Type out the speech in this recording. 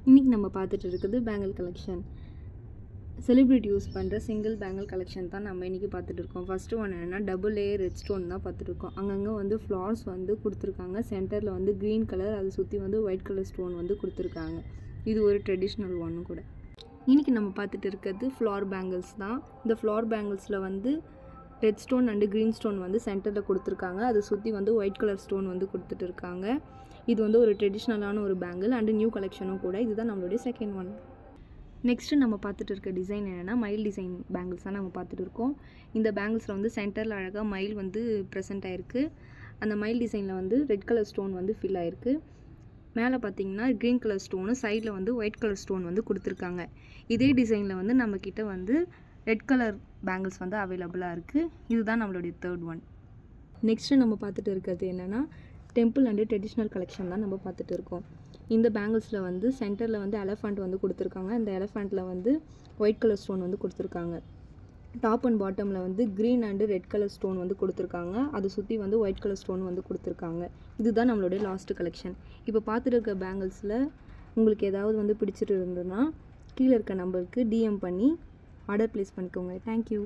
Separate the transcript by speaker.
Speaker 1: இன்றைக்கி நம்ம பார்த்துட்டு இருக்குது பேங்கிள் கலெக்ஷன். செலிப்ரிட்டி யூஸ் பண்ணுற சிங்கிள் பேங்கிள் கலெக்ஷன் தான் நம்ம இன்றைக்கி பார்த்துட்டு இருக்கோம். ஃபஸ்ட்டு ஒன்று என்னென்னா டபுள் லேயர் ரெட் ஸ்டோன் தான் பார்த்துருக்கோம். அங்கங்கே வந்து ஃப்ளார்ஸ் வந்து கொடுத்துருக்காங்க. சென்டரில் வந்து க்ரீன் கலர், அதை சுற்றி வந்து ஒயிட் கலர் ஸ்டோன் வந்து கொடுத்துருக்காங்க. இது ஒரு ட்ரெடிஷ்னல் ஒன்று கூட. இன்றைக்கி நம்ம பார்த்துட்டு இருக்கிறது ஃப்ளார் பேங்கிள்ஸ் தான். இந்த ஃப்ளார் பேங்கிள்ஸில் வந்து red stone and green stone வந்து சென்டரில் கொடுத்துருக்காங்க. அதை சுற்றி வந்து ஒயிட் கலர் ஸ்டோன் வந்து கொடுத்துட்டு இருக்காங்க. இது வந்து ஒரு ட்ரெடிஷ்னலான ஒரு பேங்கிள் அண்டு நியூ கலெக்ஷனும் கூட. இதுதான் நம்மளுடைய செகண்ட் ஒன். நெக்ஸ்ட்டு நம்ம பார்த்துட்டு இருக்க டிசைன் என்னென்னா மயில் டிசைன் பேங்கிள்ஸ் தான் நம்ம பார்த்துட்டு இருக்கோம். இந்த பேங்கிள்ஸில் வந்து சென்டரில் அழகாக மயில் வந்து ப்ரெசென்ட் ஆகிருக்கு. அந்த மயில் டிசைனில் வந்து ரெட் கலர் ஸ்டோன் வந்து ஃபில் ஆகிருக்கு. மேலே பார்த்தீங்கன்னா க்ரீன் கலர் ஸ்டோனு, சைடில் வந்து ஒயிட் கலர் ஸ்டோன் வந்து கொடுத்துருக்காங்க. இதே டிசைனில் வந்து நம்மக்கிட்ட வந்து ரெட் கலர் பேங்கிள்ஸ் வந்து அவைலபிளாக இருக்குது. இதுதான் நம்மளுடைய தேர்ட் ஒன். நெக்ஸ்ட்டு நம்ம பார்த்துட்டு இருக்கிறது என்னென்னா டெம்பிள் அண்டு ட்ரெடிஷ்னல் கலெக்ஷன் தான் நம்ம பார்த்துட்டு இருக்கோம். இந்த பேங்கிள்ஸில் வந்து சென்டரில் வந்து எலஃபண்ட் வந்து கொடுத்துருக்காங்க. இந்த எலஃபண்ட்டில் வந்து ஒயிட் கலர் ஸ்டோன் வந்து கொடுத்துருக்காங்க. டாப் அண்ட் பாட்டமில் வந்து green and red colour stone வந்து கொடுத்துருக்காங்க. அதை சுற்றி வந்து ஒயிட் கலர் ஸ்டோன் வந்து கொடுத்துருக்காங்க. இதுதான் நம்மளுடைய லாஸ்ட்டு கலெக்ஷன். இப்போ பார்த்துட்டு இருக்க பேங்கிள்ஸில் உங்களுக்கு ஏதாவது வந்து பிடிச்சிட்டு இருந்ததுன்னா கீழே இருக்க நம்பருக்கு டிஎம் பண்ணி ஆர்டர் ப்ளேஸ் பண்ணிக்கோங்க. தேங்க்யூ.